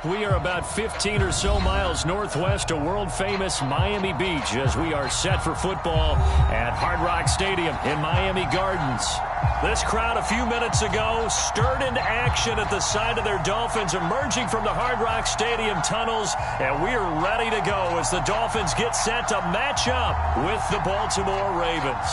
We are about 15 or so miles northwest of world-famous Miami Beach as we are set for football at Hard Rock Stadium in Miami Gardens. This crowd a few minutes ago stirred into action at the side of their Dolphins emerging from the Hard Rock Stadium tunnels, and we are ready to go as the Dolphins get set to match up with the Baltimore Ravens.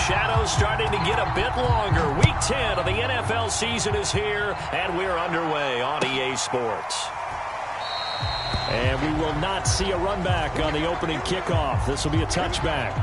Shadows starting to get a bit longer. Week 10 of the NFL season is here, and we're underway on EA Sports. And we will not see a run back on the opening kickoff. This will be a touchback.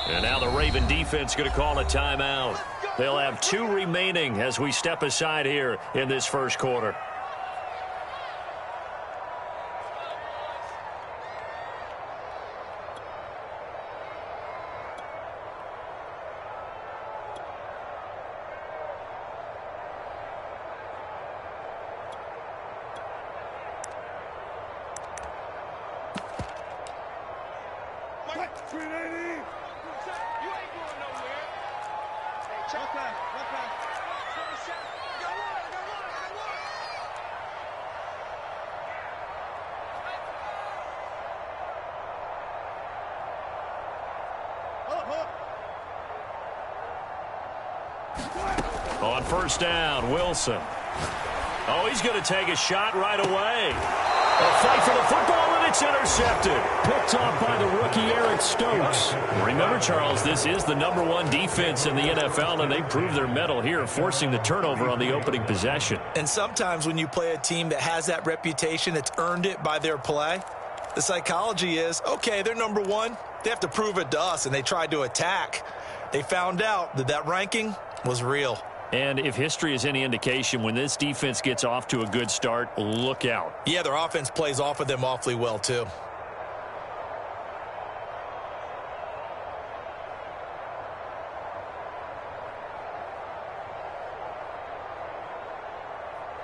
And now the Raven defense going to call a timeout. They'll have 2 remaining as we step aside here in this first quarter. On first down, Wilson. Oh, he's going to take a shot right away. A fight for the football, and it's intercepted. Picked off by the rookie Eric Stokes. Remember, Charles, this is the #1 defense in the NFL, and they proved their mettle here, forcing the turnover on the opening possession. And sometimes when you play a team that has that reputation, it's earned it by their play. The psychology is, okay, they're #1. They have to prove it to us, and they tried to attack. They found out that that ranking was real. And if history is any indication, when this defense gets off to a good start, look out. Yeah, their offense plays off of them awfully well, too.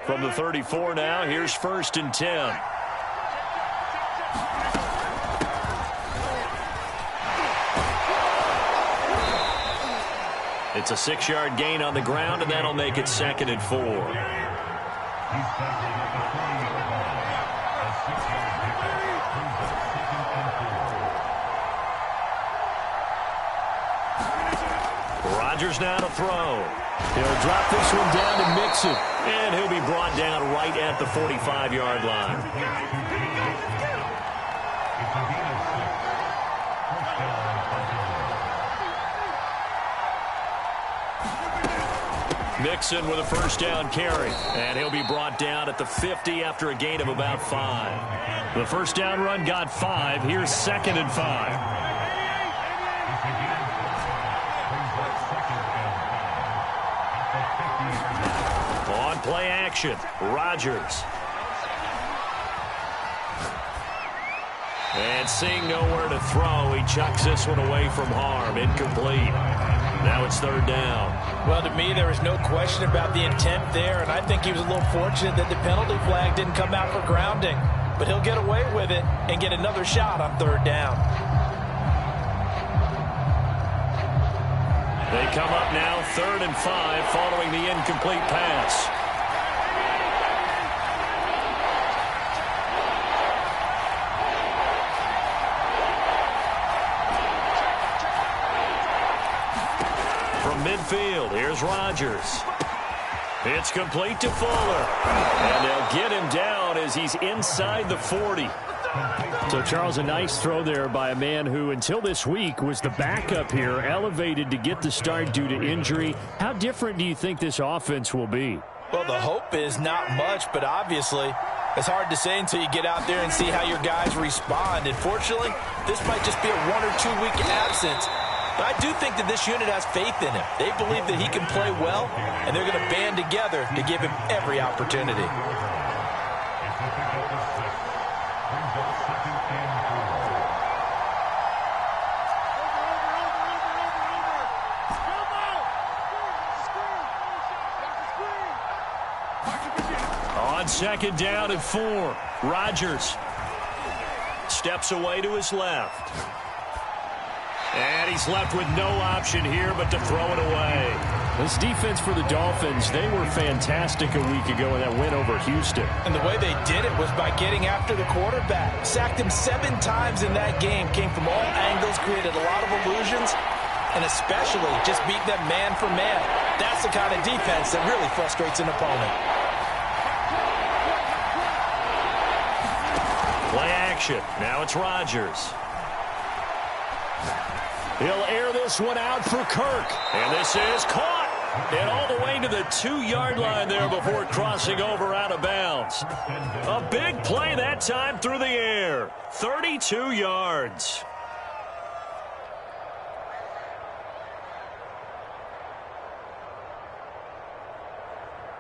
From the 34 now, here's 1st and 10. It's a 6-yard gain on the ground, and that'll make it 2nd and 4. Rodgers now to throw. He'll drop this one down to Mixon, and he'll be brought down right at the 45-yard line. Mixon with a first down carry, and he'll be brought down at the 50 after a gain of about 5. The first down run got 5. Here's 2nd and 5. On play action, Rodgers. And seeing nowhere to throw, he chucks this one away from harm. Incomplete. Now it's 3rd down. Well, to me, there is no question about the intent there, and I think he was a little fortunate that the penalty flag didn't come out for grounding. But he'll get away with it and get another shot on 3rd down. They come up now 3rd and 5 following the incomplete pass. From midfield, here's Rodgers. It's complete to Fuller. And they'll get him down as he's inside the 40. So, Charles, a nice throw there by a man who, until this week, was the backup here, elevated to get the start due to injury. How different do you think this offense will be? Well, the hope is not much, but obviously it's hard to say until you get out there and see how your guys respond. And fortunately, this might just be a 1 or 2 week absence. But I do think that this unit has faith in him. They believe that he can play well, and they're going to band together to give him every opportunity. On 2nd down and 4, Rodgers steps away to his left. And he's left with no option here but to throw it away. This defense for the Dolphins, they were fantastic a week ago in that win over Houston. And the way they did it was by getting after the quarterback. Sacked him 7 times in that game. Came from all angles, created a lot of illusions, and especially just beat them man for man. That's the kind of defense that really frustrates an opponent. Play action. Now it's Rodgers. He'll air this one out for Kirk. And this is caught. And all the way to the 2-yard line there before crossing over out of bounds. A big play that time through the air. 32 yards.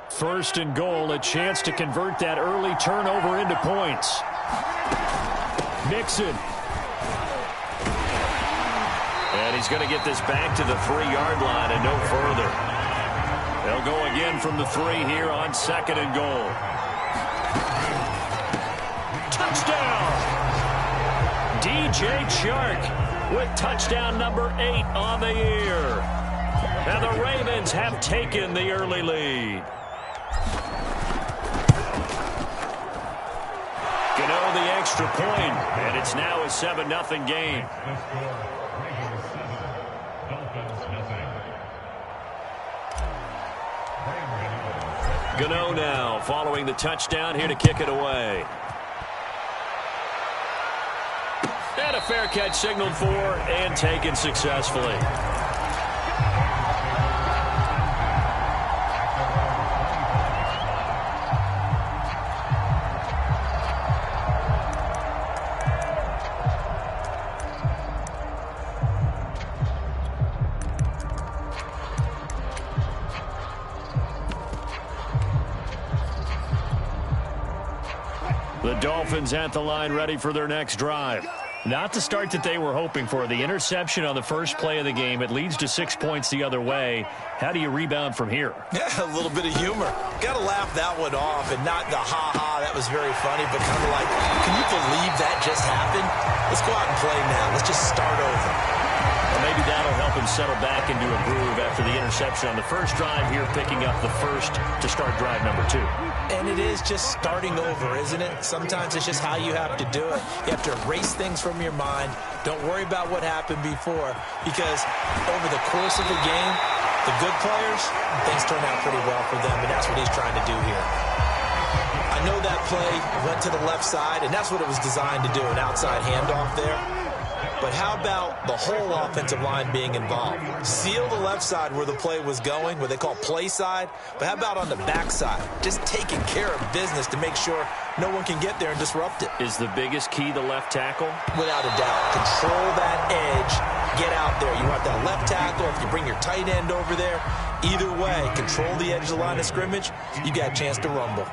First and goal, a chance to convert that early turnover into points. Mixon. And he's going to get this back to the 3-yard line and no further. They'll go again from the 3 here on 2nd and goal. Touchdown! DJ Chark with touchdown number 8 on the year. And the Ravens have taken the early lead. Gano the extra point, and it's now a 7-0 game. Gano now following the touchdown here to kick it away. And a fair catch signaled for and taken successfully. The Dolphins at the line ready for their next drive. Not the start that they were hoping for. The interception on the first play of the game. It leads to 6 points the other way. How do you rebound from here? Yeah, a little bit of humor. Got to laugh that one off and not the ha-ha. That was very funny, but kind of like, can you believe that just happened? Let's go out and play now. Let's just start over. Well, maybe that'll help him settle back into a groove after the interception on the first drive here, picking up the first to start drive number 2. And it is just starting over, isn't it? Sometimes it's just how you have to do it. You have to erase things from your mind. Don't worry about what happened before, because over the course of the game, the good players, things turn out pretty well for them, and that's what he's trying to do here. I know that play went to the left side, and that's what it was designed to do, an outside handoff there. But how about the whole offensive line being involved? Seal the left side where the play was going, what they call play side. But how about on the back side? Just taking care of business to make sure no one can get there and disrupt it. Is the biggest key the left tackle? Without a doubt. Control that edge. Get out there. You want that left tackle. If you bring your tight end over there, either way, control the edge of the line of scrimmage, you got a chance to rumble.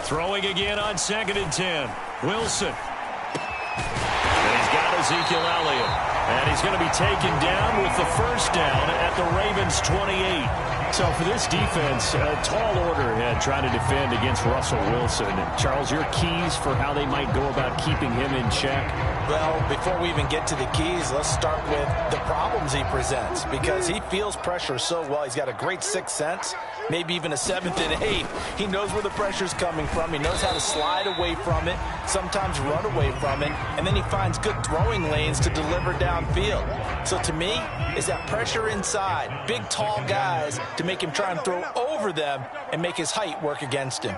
Throwing again on 2nd and 10. Wilson. And he's got Ezekiel Elliott. And he's going to be taken down with the first down at the Ravens' 28. So for this defense, a tall order ahead trying to defend against Russell Wilson. Charles, your keys for how they might go about keeping him in check? Well, before we even get to the keys, let's start with the problems he presents, because he feels pressure so well. He's got a great sixth sense, maybe even a seventh and eighth. He knows where the pressure's coming from. He knows how to slide away from it, sometimes run away from it, and then he finds good throwing lanes to deliver downfield. So to me, is that pressure inside, big, tall guys to make him try and throw over them and make his height work against him.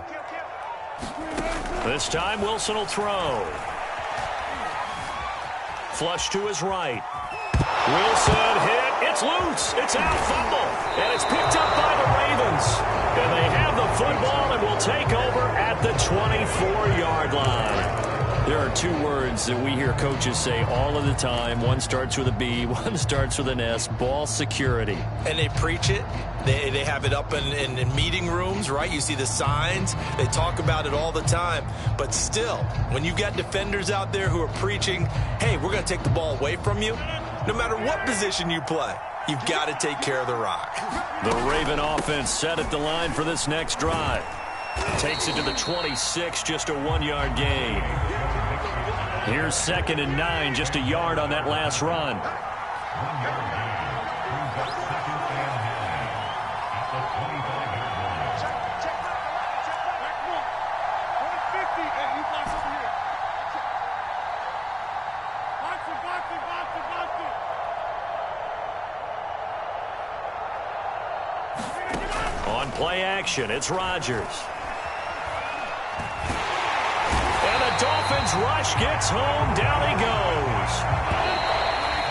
This time, Wilson will throw. Flush to his right. Wilson hit. It's loose. It's out, fumble. And it's picked up by the Ravens. And they have the football and will take over at the 24-yard line. There are two words that we hear coaches say all of the time. One starts with a B, one starts with an S, ball security. And they preach it. They have it up in meeting rooms, right? You see the signs. They talk about it all the time. But still, when you've got defenders out there who are preaching, hey, we're going to take the ball away from you, no matter what position you play, you've got to take care of the rock. The Raven offense set at the line for this next drive. Takes it to the 26, just a 1-yard gain. Here's 2nd and 9, just a yard on that last run. On play action, it's Rodgers. And the Dolphins rush gets home. Down he goes.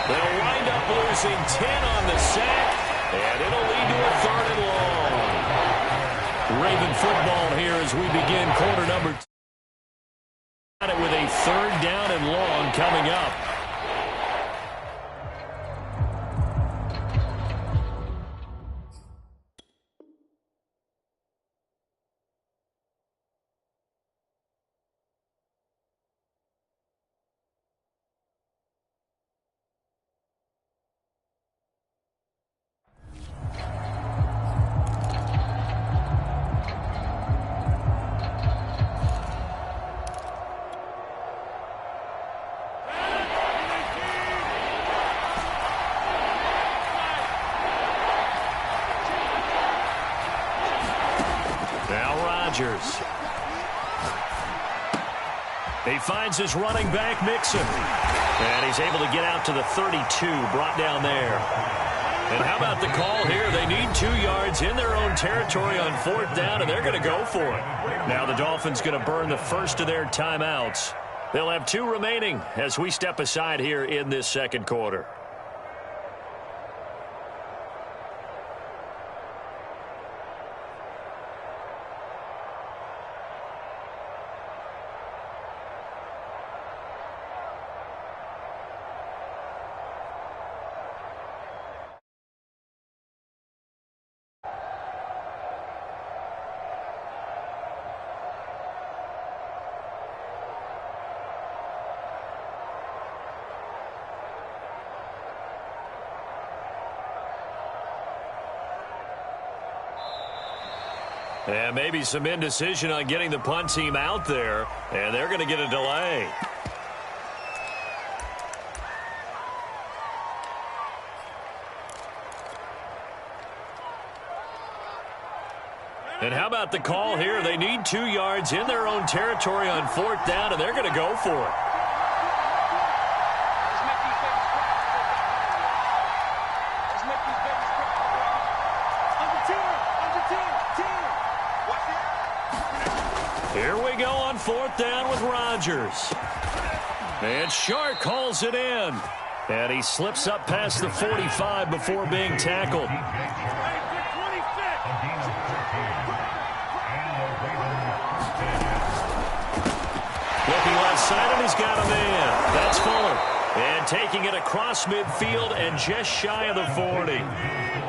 They'll wind up losing 10 on the sack, and it'll lead to a 3rd and long. Raven football here as we begin quarter number 2. With a 3rd down and long coming up. He finds his running back, Mixon. And he's able to get out to the 32, brought down there. And how about the call here? They need 2 yards in their own territory on 4th down, and they're going to go for it. Now the Dolphins going to burn the first of their timeouts. They'll have 2 remaining as we step aside here in this 2nd quarter. And maybe some indecision on getting the punt team out there, and they're going to get a delay. And how about the call here? They need 2 yards in their own territory on 4th down, and they're going to go for it. Here we go on 4th down with Rodgers. And Shark calls it in. And he slips up past the 45 before being tackled. Looking left side, and he's got a man. That's Fuller. And taking it across midfield and just shy of the 40.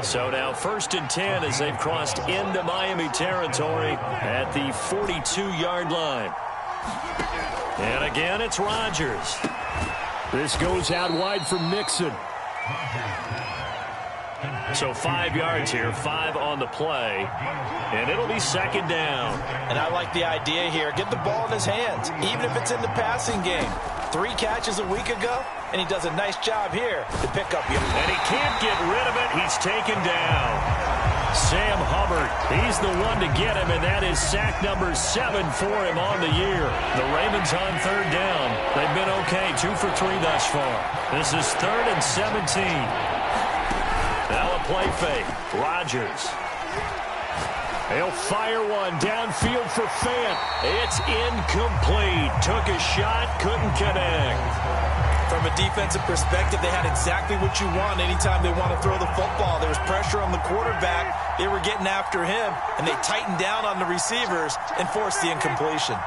So now 1st and 10 as they've crossed into Miami territory at the 42-yard line. And again, it's Rodgers. This goes out wide for Mixon. So 5 yards here, 5 on the play, and it'll be second down. And I like the idea here. Get the ball in his hands, even if it's in the passing game. 3 catches a week ago, and he does a nice job here to pick up. And he can't get rid of it. He's taken down. Sam Hubbard, he's the one to get him, and that is sack number 7 for him on the year. The Ravens on third down. They've been okay, 2 for 3 thus far. This is 3rd and 17. Now a play fake. Rodgers. He'll fire one downfield for Fant. It's incomplete. Took a shot, couldn't connect. From a defensive perspective, they had exactly what you want anytime they want to throw the football. There was pressure on the quarterback. They were getting after him, and they tightened down on the receivers and forced the incompletion.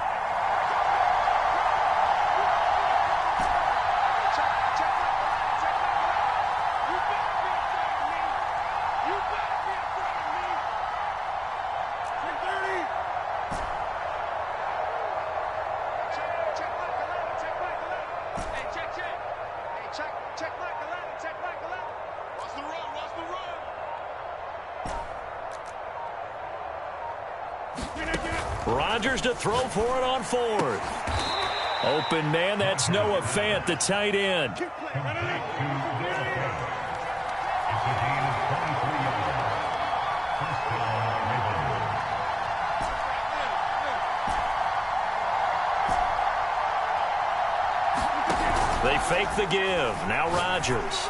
Rodgers to throw for it on 4th. Open man, that's Noah Fant, the tight end. They fake the give. Now Rodgers.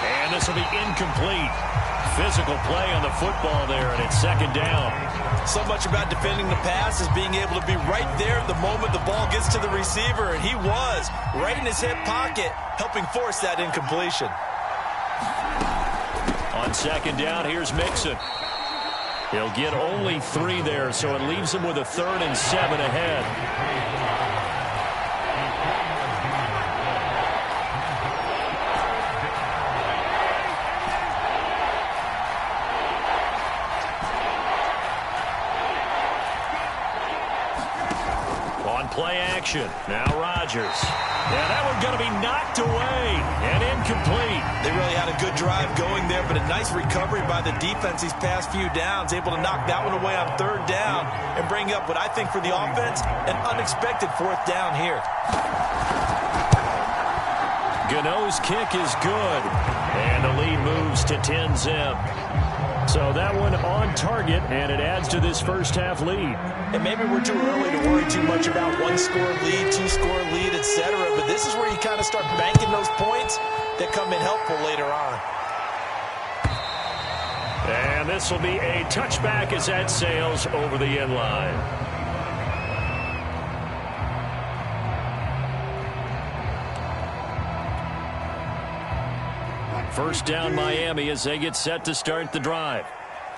And this will be incomplete. Physical play on the football there, and it's second down. So much about defending the pass is being able to be right there at the moment the ball gets to the receiver, and he was right in his hip pocket, helping force that incompletion. On second down, here's Mixon. He'll get only 3 there, so it leaves him with a 3rd and 7 ahead. Play action. Now Rodgers. Yeah, that one's going to be knocked away and incomplete. They really had a good drive going there, but a nice recovery by the defense these past few downs, able to knock that one away on 3rd down and bring up what I think for the offense, an unexpected 4th down here. Gano's kick is good, and the lead moves to 10-zip. So that one on target, and it adds to this first half lead. And maybe we're too early to worry too much about 1-score lead, 2-score lead, etc. But this is where you kind of start banking those points that come in helpful later on. And this will be a touchback as that sails over the end line. First down Miami as they get set to start the drive.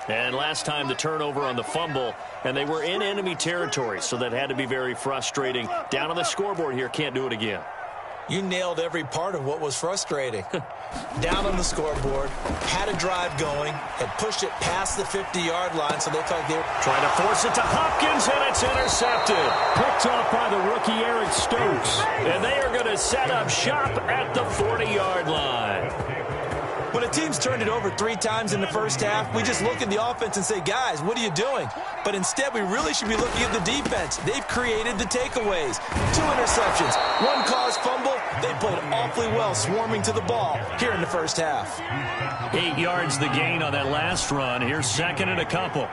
And last time the turnover on the fumble, and they were in enemy territory, so that had to be very frustrating. Down on the scoreboard here, can't do it again. You nailed every part of what was frustrating. Down on the scoreboard, had a drive going, had pushed it past the 50-yard line, so they felt like they were trying to force it to Hopkins, and it's intercepted. Picked off by the rookie Eric Stokes. And they are going to set up shop at the 40-yard line. When a team's turned it over 3 times in the first half, we just look at the offense and say, guys, what are you doing? But instead, we really should be looking at the defense. They've created the takeaways. 2 interceptions, 1 caused fumble. They played awfully well swarming to the ball here in the first half. 8 yards the gain on that last run. Here's 2nd and a couple.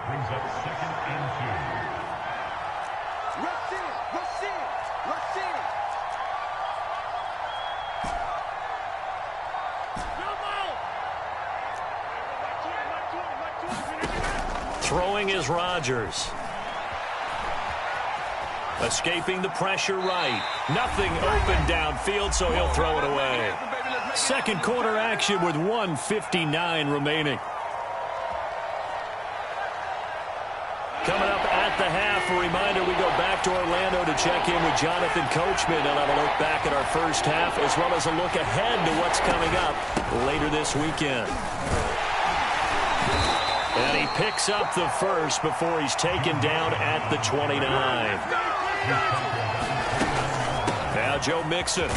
Throwing is Rodgers. Escaping the pressure right. Nothing open downfield, so he'll throw it away. Second quarter action with 1:59 remaining. Coming up at the half, a reminder we go back to Orlando to check in with Jonathan Coachman and have a look back at our first half as well as a look ahead to what's coming up later this weekend. And he picks up the first before he's taken down at the 29. Now Joe Mixon.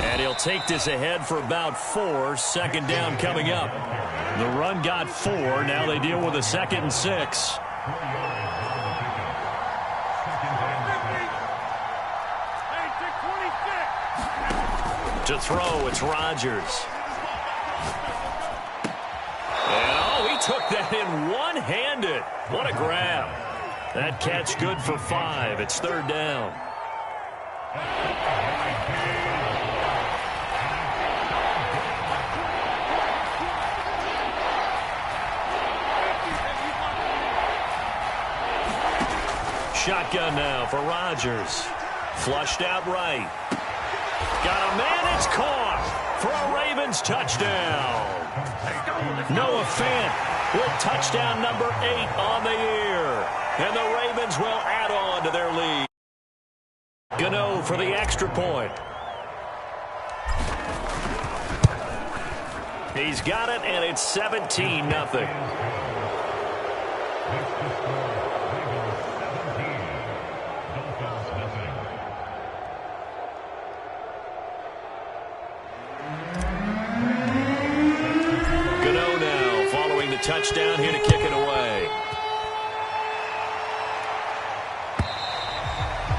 And he'll take this ahead for about 4. Second down coming up. The run got 4. Now they deal with a 2nd and 6. To throw, it's Rodgers. And, oh, he took that in one-handed. What a grab. That catch good for 5. It's 3rd down. Shotgun now for Rodgers. Flushed out right. Got a man, it's caught for a Ravens touchdown. Noah Fant with touchdown number 8 on the year. And the Ravens will add on to their lead. Gano for the extra point. He's got it, and it's 17-0. Touchdown here to kick it away.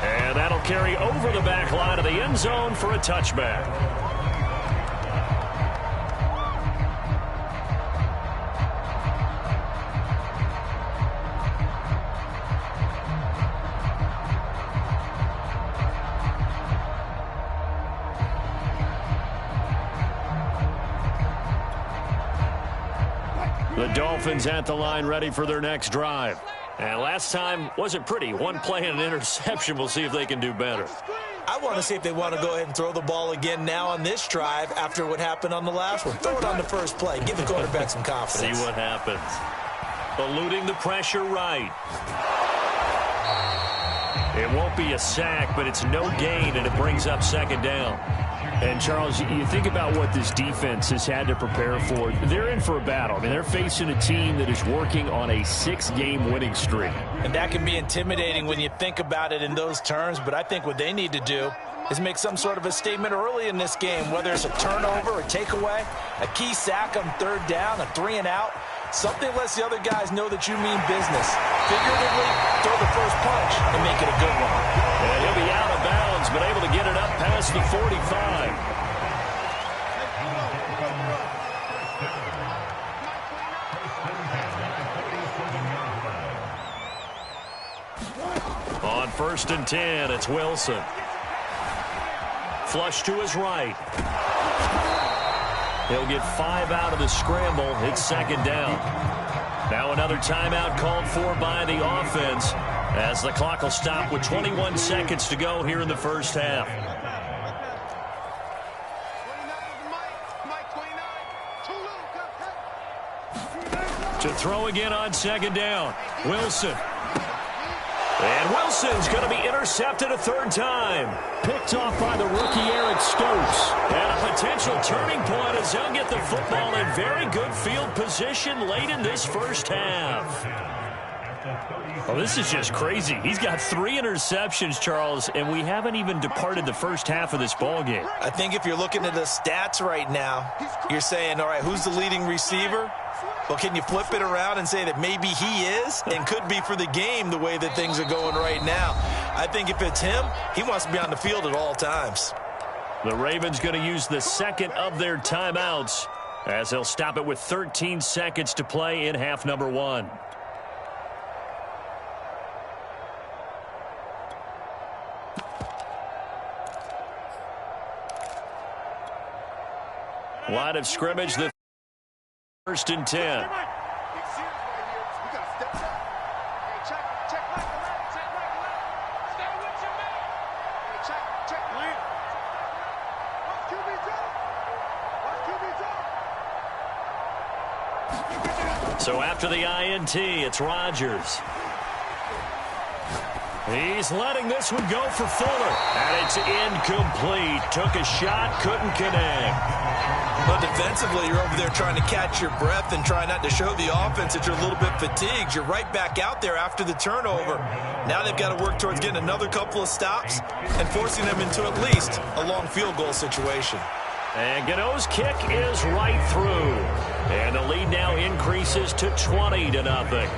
And that'll carry over the back line of the end zone for a touchback. The Dolphins at the line ready for their next drive. And last time wasn't pretty. One play and an interception. We'll see if they can do better. I want to see if they want to go ahead and throw the ball again now on this drive after what happened on the last one. Throw it on the first play. Give the quarterback some confidence. See what happens. Eluding the pressure right. It won't be a sack, but it's no gain, and it brings up 2nd down. And, Charles, you think about what this defense has had to prepare for. They're in for a battle. I mean, they're facing a team that is working on a 6-game winning streak. And that can be intimidating when you think about it in those terms, but I think what they need to do is make some sort of a statement early in this game, whether it's a turnover, a takeaway, a key sack on 3rd down, a 3-and-out. Something lets the other guys know that you mean business. Figuratively, throw the first punch and make it a good one. And he'll be out of bounds, but able to get it up past the 45. On 1st and 10, it's Wilson. Flush to his right. He'll get 5 out of the scramble. It's 2nd down. Now another timeout called for by the offense as the clock will stop with 21 seconds to go here in the first half. To throw again on 2nd down. Wilson. And Wilson's going to be intercepted a 3rd time. Picked off by the rookie Eric Stokes. And a potential turning point as they'll get the football in very good field position late in this first half. Oh, this is just crazy. He's got 3 interceptions, Charles, and we haven't even departed the first half of this ball game. I think if you're looking at the stats right now, you're saying, all right, who's the leading receiver? Well, can you flip it around and say that maybe he is and could be for the game the way that things are going right now? I think if it's him, he wants to be on the field at all times. The Ravens going to use the 2nd of their timeouts as they'll stop it with 13 seconds to play in half number 1. Line of scrimmage, the 1st and 10. So after the INT, it's Rodgers. He's letting this one go for Fuller. And it's incomplete. Took a shot, couldn't connect. But defensively, you're over there trying to catch your breath and try not to show the offense that you're a little bit fatigued. You're right back out there after the turnover. Now they've got to work towards getting another couple of stops and forcing them into at least a long field goal situation. And Gano's kick is right through. And the lead now increases to 20-0.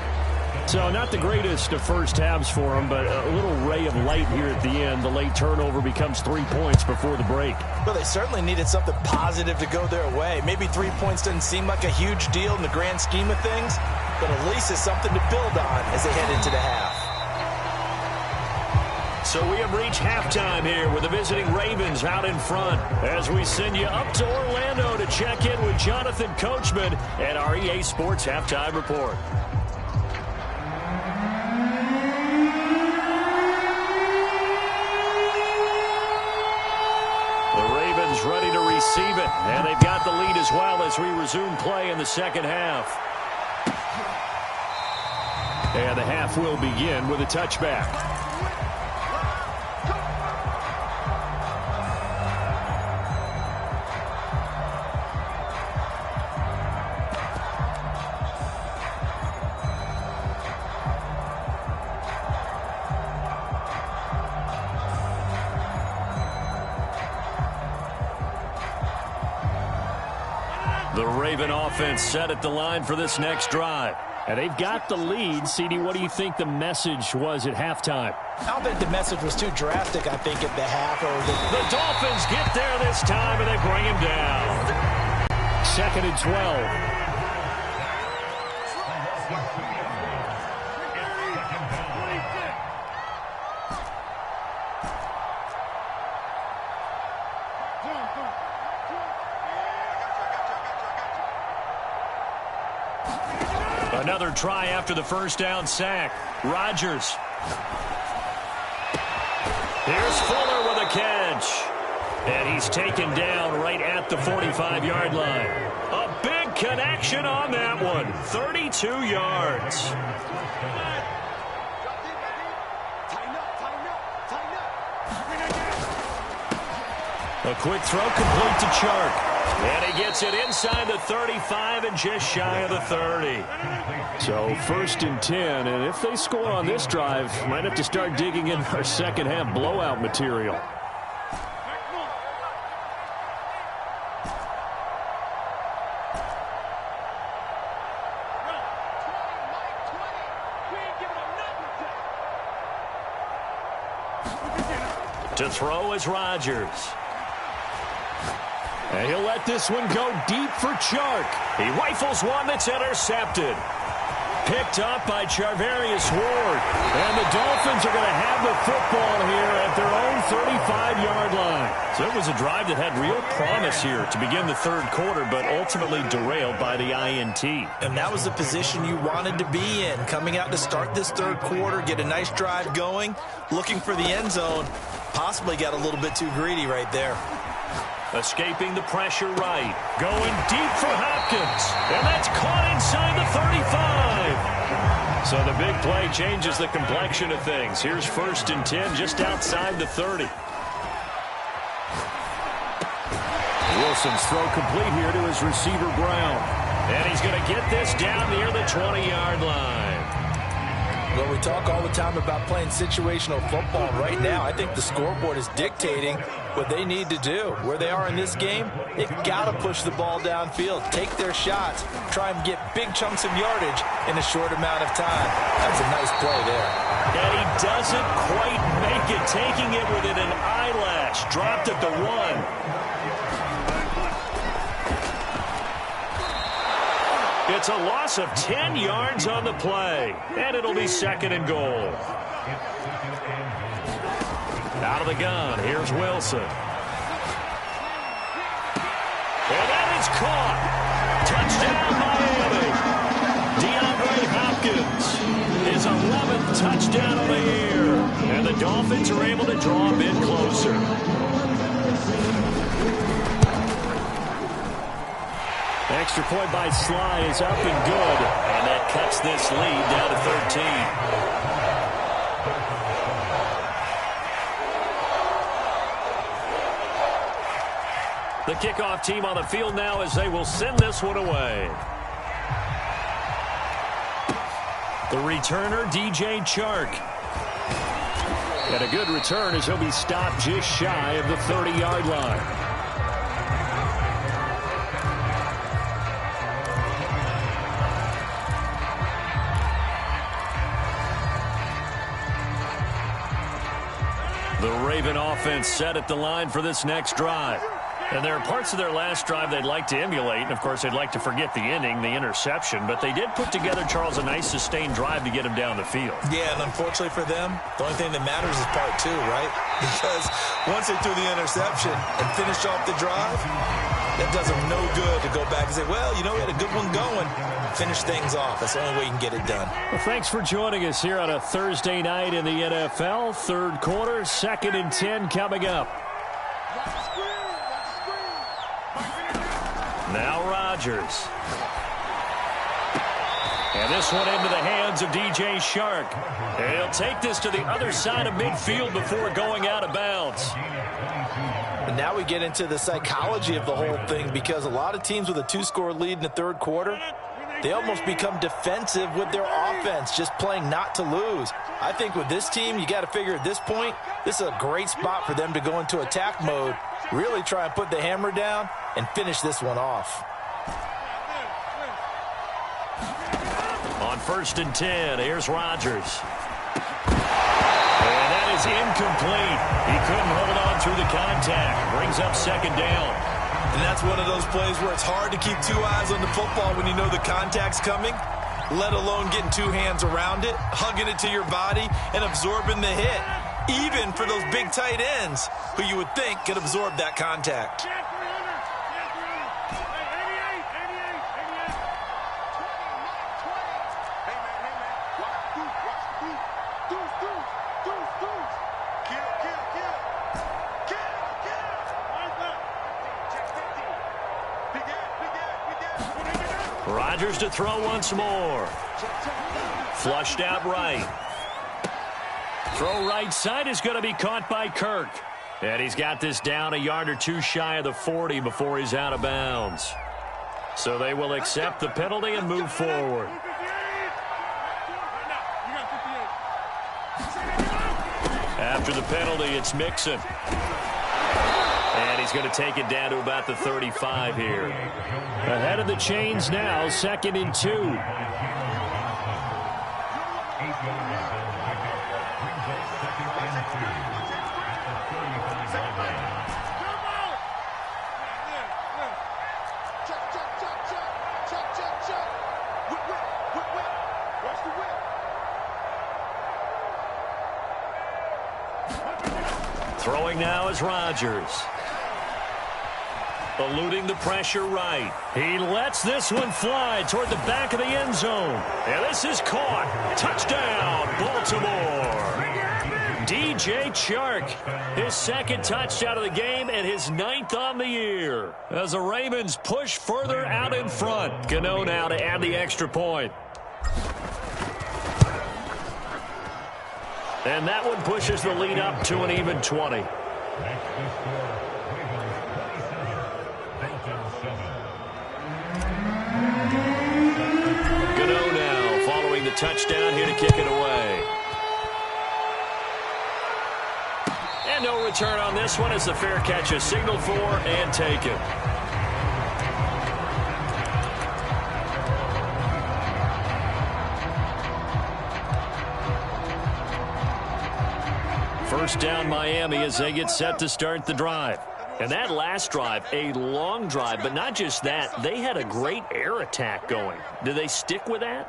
So not the greatest of first halves for him, but a little ray of light here at the end. The late turnover becomes 3 points before the break. Well, they certainly needed something positive to go their way. Maybe 3 points doesn't seem like a huge deal in the grand scheme of things, but at least it's something to build on as they head into the half. So we have reached halftime here with the visiting Ravens out in front as we send you up to Orlando to check in with Jonathan Coachman at our EA Sports Halftime Report. Ready to receive it, and they've got the lead as well as we resume play in the second half. And the half will begin with a touchback. The Raven offense set at the line for this next drive. And they've got the lead. CD, what do you think the message was at halftime? I don't think the message was too drastic, I think, at the half. The Dolphins get there this time, and they bring him down. 2nd and 12. Another try after the first down sack. Rodgers. Here's Fuller with a catch. And he's taken down right at the 45-yard line. A big connection on that one. 32 yards. A quick throw complete to Chark. And he gets it inside the 35 and just shy of the 30. So 1st and 10, and if they score on this drive, might have to start digging in our second half blowout material. To throw is Rodgers. And he'll let this one go deep for Chark. He rifles one that's intercepted. Picked up by Charvarius Ward. And the Dolphins are going to have the football here at their own 35-yard line. So it was a drive that had real promise here to begin the third quarter, but ultimately derailed by the INT. And that was the position you wanted to be in. Coming out to start this third quarter, get a nice drive going, looking for the end zone. Possibly got a little bit too greedy right there. Escaping the pressure right. Going deep for Hopkins. And that's caught inside the 35. So the big play changes the complexion of things. Here's 1st and 10 just outside the 30. Wilson's throw complete here to his receiver Brown. And he's going to get this down near the 20-yard line. Well, we talk all the time about playing situational football. Right now, I think the scoreboard is dictating what they need to do. Where they are in this game, they've got to push the ball downfield, take their shots, try and get big chunks of yardage in a short amount of time. That's a nice play there. And he doesn't quite make it, taking it within an eyelash. Dropped at the 1. It's a loss of 10 yards on the play, and it'll be 2nd and goal. Out of the gun, here's Wilson. And that is caught. Touchdown, Miami. DeAndre Hopkins, his 11th touchdown of the year. And the Dolphins are able to draw a bit closer. Extra point by Sly is up and good. And that cuts this lead down to 13. The kickoff team on the field now as they will send this one away. The returner, DJ Chark. And a good return as he'll be stopped just shy of the 30-yard line. The Raven offense set at the line for this next drive. And there are parts of their last drive they'd like to emulate. And, of course, they'd like to forget the inning, the interception. But they did put together, Charles, a nice sustained drive to get him down the field. Yeah, and unfortunately for them, the only thing that matters is part two, right? Because once they threw the interception and finished off the drive, that does them no good to go back and say, well, you know, we had a good one going. Finish things off. That's the only way you can get it done. Well, thanks for joining us here on a Thursday night in the NFL. Third quarter, 2nd and 10 coming up. Now Rodgers. And this one into the hands of DJ Chark. And he'll take this to the other side of midfield before going out of bounds. And now we get into the psychology of the whole thing, because a lot of teams with a 2-score lead in the third quarter, they almost become defensive with their offense, just playing not to lose. I think with this team, you got to figure at this point, this is a great spot for them to go into attack mode, really try and put the hammer down and finish this one off. On 1st and 10, here's Rodgers. And that is incomplete. He couldn't hold on through the contact. Brings up 2nd down. And that's one of those plays where it's hard to keep 2 eyes on the football when you know the contact's coming, let alone getting 2 hands around it, hugging it to your body, and absorbing the hit. Even for those big tight ends who you would think could absorb that contact. Rodgers to throw once more. Flushed out right. Throw right side is going to be caught by Kirk. And he's got this down a yard or 2 shy of the 40 before he's out of bounds. So they will accept the penalty and move forward. After the penalty, it's Mixon. And he's going to take it down to about the 35 here. Ahead of the chains now, 2nd and 2. Throwing now is Rodgers. Eluding the pressure right. He lets this one fly toward the back of the end zone. And this is caught. Touchdown, Baltimore. DJ Chark, his 2nd touchdown of the game and his 9th on the year. As the Ravens push further out in front. Gano now to add the extra point. And that one pushes the lead up to an even 20. Gano now following the touchdown here to kick it away. And no return on this one as the fair catch is signaled for and taken. First down Miami as they get set to start the drive. And that last drive, a long drive, but not just that, they had a great air attack going. Do they stick with that?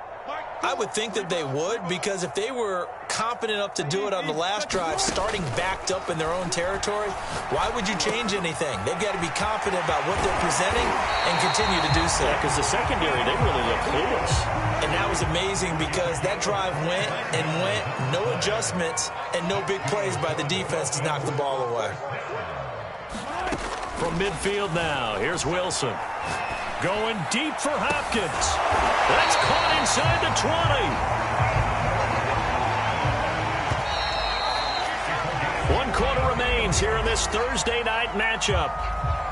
I would think that they would, because if they were confident enough to do it on the last drive, starting backed up in their own territory, why would you change anything? They've got to be confident about what they're presenting and continue to do so. Yeah, because the secondary, they really look clueless. And that was amazing because that drive went and went, no adjustments, and no big plays by the defense to knock the ball away. From midfield now, here's Wilson. Going deep for Hopkins. That's caught inside the 20. 1 quarter remains here in this Thursday night matchup.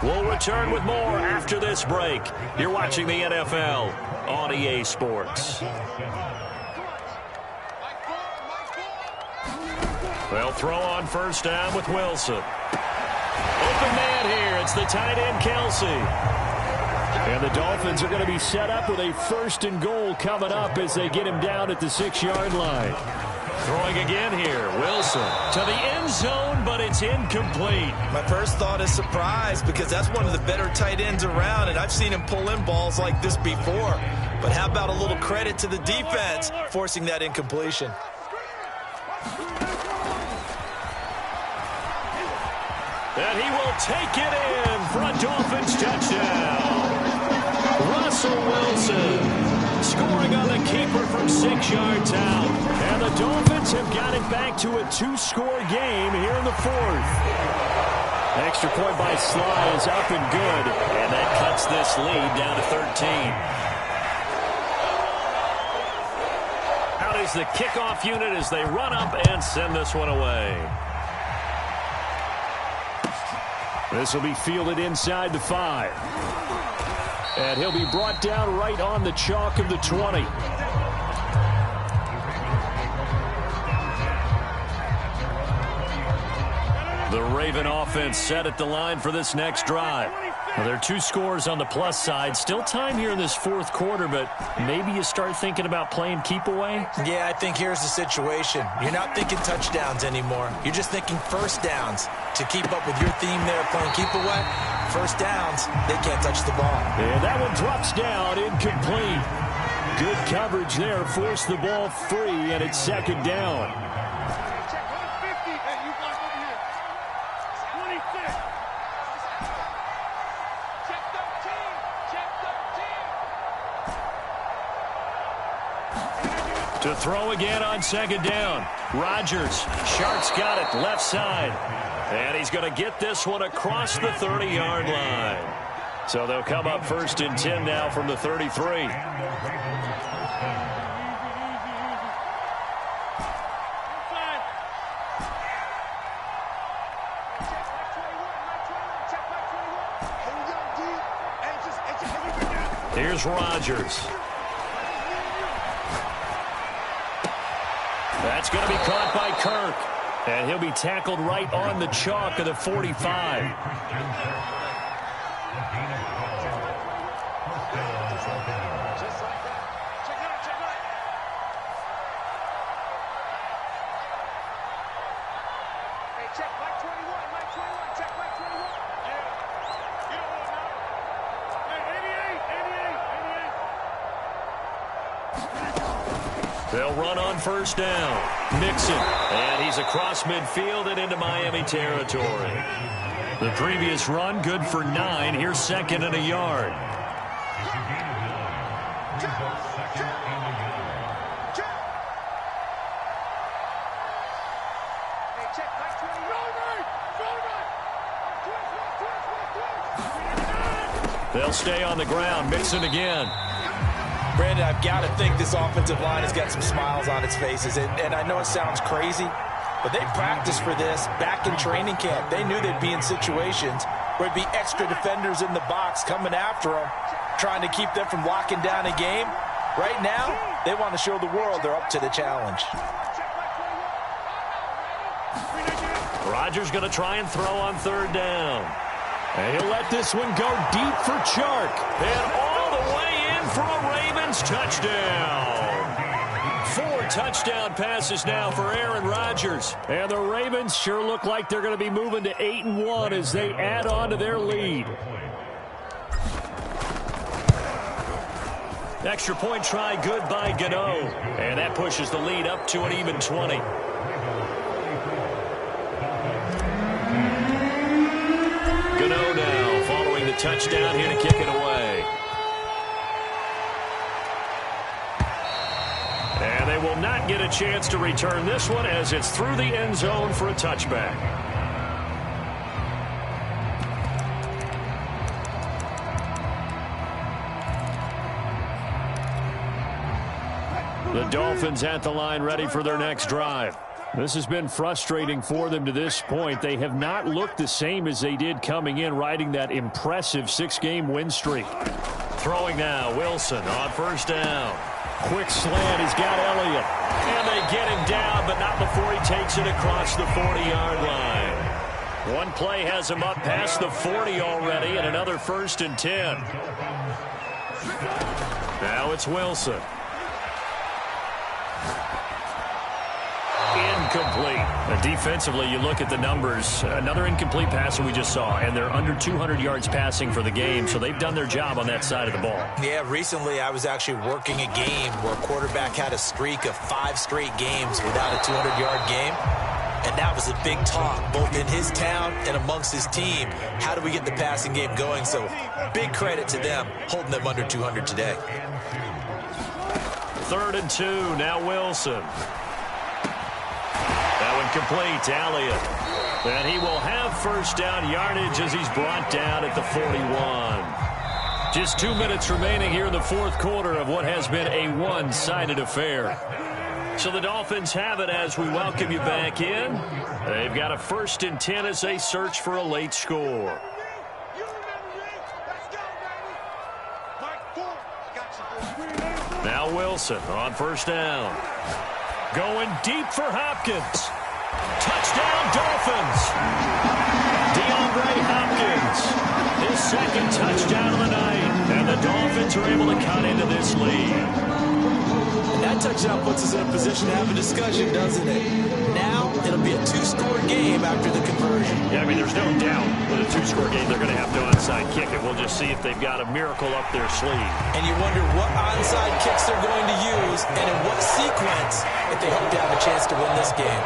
We'll return with more after this break. You're watching the NFL on EA Sports. They'll throw on first down with Wilson. Open man here. It's the tight end, Kelsey. And the Dolphins are going to be set up with a 1st and goal coming up as they get him down at the 6-yard line. Throwing again here. Wilson to the end zone, but it's incomplete. My first thought is surprise because that's one of the better tight ends around, and I've seen him pull in balls like this before. But how about a little credit to the defense forcing that incompletion? And he will take it in for a Dolphins touchdown. Russell Wilson scoring on the keeper from 6-yard out. And the Dolphins have got it back to a 2-score game here in the 4th. Extra point by Sly is up and good. And that cuts this lead down to 13. Out is the kickoff unit as they run up and send this one away. This will be fielded inside the 5. And he'll be brought down right on the chalk of the 20. The Raven offense set at the line for this next drive. Well, there are 2 scores on the plus side. Still time here in this 4th quarter, but maybe you start thinking about playing keep away? Yeah, I think here's the situation. You're not thinking touchdowns anymore. You're just thinking first downs. To keep up with your theme there, playing keep away, first downs, they can't touch the ball. And that one drops down, incomplete. Good coverage there, forced the ball free, and it's 2nd down. To throw again on 2nd down. Rodgers. Sharp's got it. Left side. And he's going to get this one across the 30-yard line. So they'll come up 1st and 10 now from the 33. Here's Rodgers. That's going to be caught by Kirk. And he'll be tackled right on the chalk of the 45. They'll run on first down. Mixon. And he's across midfield and into Miami territory. The previous run good for 9. Here's 2nd and a yard. They'll stay on the ground. Mixon again. Brandon, I've got to think this offensive line has got some smiles on its faces. And I know it sounds crazy, but they practiced for this back in training camp. They knew they'd be in situations where it'd be extra defenders in the box coming after them, trying to keep them from locking down a game. Right now, they want to show the world they're up to the challenge. Rodgers going to try and throw on 3rd down. And he'll let this one go deep for Chark. And all the way in for a Ravens touchdown. 4 touchdown passes now for Aaron Rodgers. And the Ravens sure look like they're going to be moving to 8-1 as they add on to their lead. Extra point try good by Gano. And that pushes the lead up to an even 20. Gano now following the touchdown here to kick it away. And they will not get a chance to return this one as it's through the end zone for a touchback. The Dolphins at the line ready for their next drive. This has been frustrating for them to this point. They have not looked the same as they did coming in, riding that impressive 6-game win streak. Throwing now, Wilson on first down. Quick slant, he's got Elliott. And they get him down, but not before he takes it across the 40-yard line. One play has him up past the 40 already, and another 1st and 10. Now it's Wilson. Incomplete. Defensively, you look at the numbers. Another incomplete passer we just saw, and they're under 200 yards passing for the game, so they've done their job on that side of the ball. Yeah, recently I was actually working a game where a quarterback had a streak of 5 straight games without a 200-yard game, and that was a big talk, both in his town and amongst his team. How do we get the passing game going? So big credit to them, holding them under 200 today. 3rd and 2, now Wilson. That one complete to Elliott. And he will have first down yardage as he's brought down at the 41. Just 2 minutes remaining here in the 4th quarter of what has been a one-sided affair. So the Dolphins have it as we welcome you back in. They've got a 1st and 10 as they search for a late score. Now Wilson on first down. Going deep for Hopkins. Touchdown, Dolphins. DeAndre Hopkins. His 2nd touchdown of the night. And the Dolphins are able to cut into this lead. And that touchdown puts us in a position to have a discussion, doesn't it? Now it'll be a 2-score game after the conversion. Yeah, I mean, there's no doubt with a 2-score game they're going to have to onside kick it. We'll just see if they've got a miracle up their sleeve. And you wonder what onside kicks they're going to use and in what sequence if they hope to have a chance to win this game.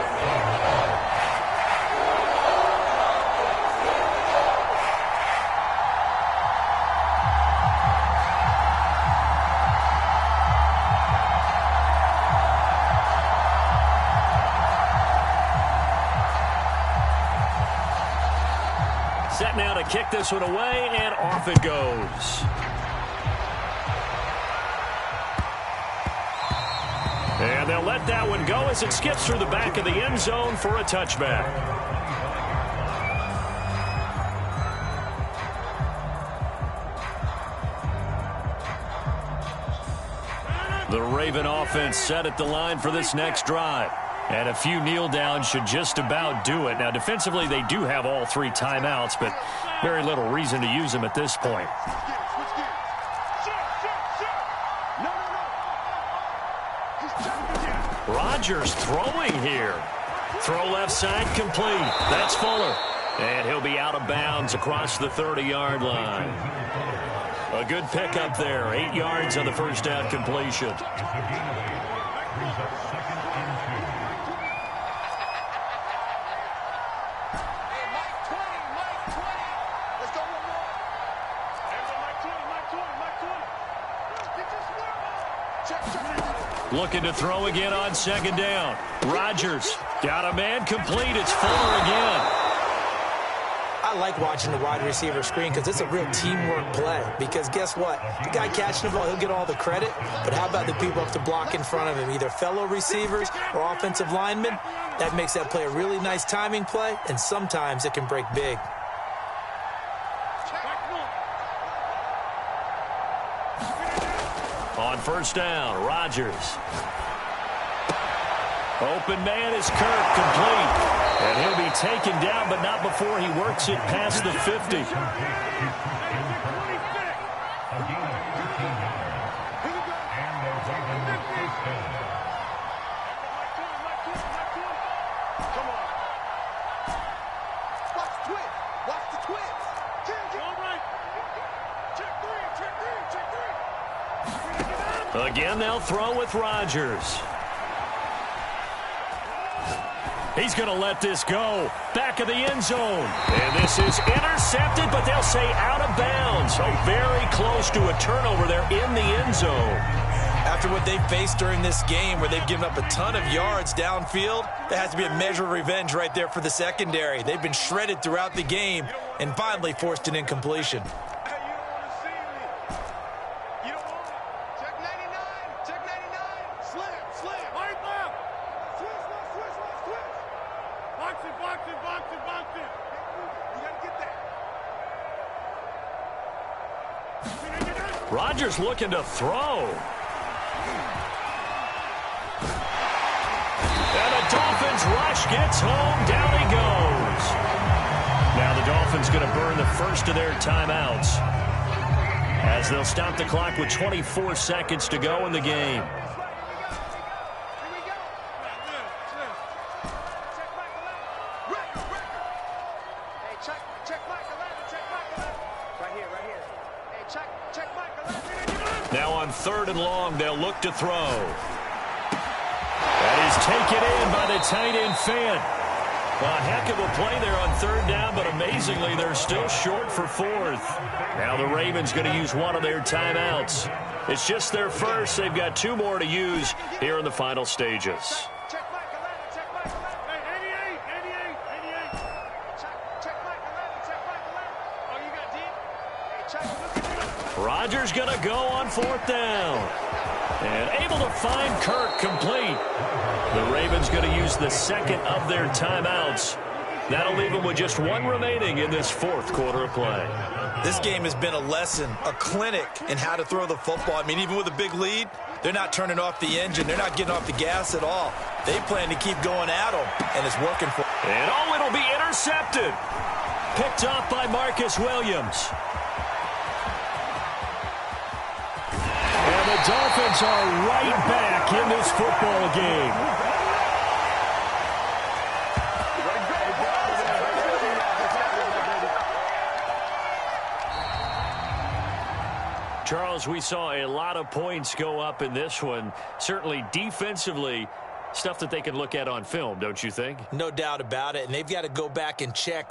Set now to kick this one away, and off it goes. And they'll let that one go as it skips through the back of the end zone for a touchback. The Raven offense set at the line for this next drive. And a few kneel downs should just about do it. Now, defensively, they do have all 3 timeouts, but very little reason to use them at this point. Rodgers throwing here. Throw left side complete. That's Fuller. And he'll be out of bounds across the 30-yard line. A good pickup there. 8 yards on the first down completion. Looking to throw again on 2nd down. Rodgers got a man complete. It's Fuller again. I like watching the wide receiver screen because it's a real teamwork play. Because guess what? The guy catching the ball, he'll get all the credit. But how about the people up to block in front of him? Either fellow receivers or offensive linemen. That makes that play a really nice timing play. And sometimes it can break big. On first down, Rodgers. Open man is Kirk, complete. And he'll be taken down, but not before he works it past the 50. Again, they'll throw with Rodgers. He's going to let this go. Back of the end zone. And this is intercepted, but they'll say out of bounds. So very close to a turnover there in the end zone. After what they've faced during this game where they've given up a ton of yards downfield, there has to be a measure of revenge right there for the secondary. They've been shredded throughout the game and finally forced an incompletion. Rodgers looking to throw. And the Dolphins rush gets home. Down he goes. Now the Dolphins going to burn the first of their timeouts as they'll stop the clock with 24 seconds to go in the game. Now on 3rd and long, they'll look to throw. That is taken in by the tight end Fant. A heck of a play there on 3rd down, but amazingly, they're still short for 4th. Now the Ravens going to use one of their timeouts. It's just their first. They've got 2 more to use here in the final stages. Rodgers going to go on 4th down. And able to find Kirk complete. The Ravens going to use the second of their timeouts. That'll leave them with just 1 remaining in this 4th quarter of play. This game has been a lesson, a clinic in how to throw the football. I mean, even with a big lead, they're not turning off the engine. They're not getting off the gas at all. They plan to keep going at them, and it's working for them. And it'll be intercepted. Picked off by Marcus Williams. And the Dolphins are right back in this football game. Charles, we saw a lot of points go up in this one. Certainly defensively, stuff that they can look at on film, don't you think? No doubt about it, and they've got to go back and check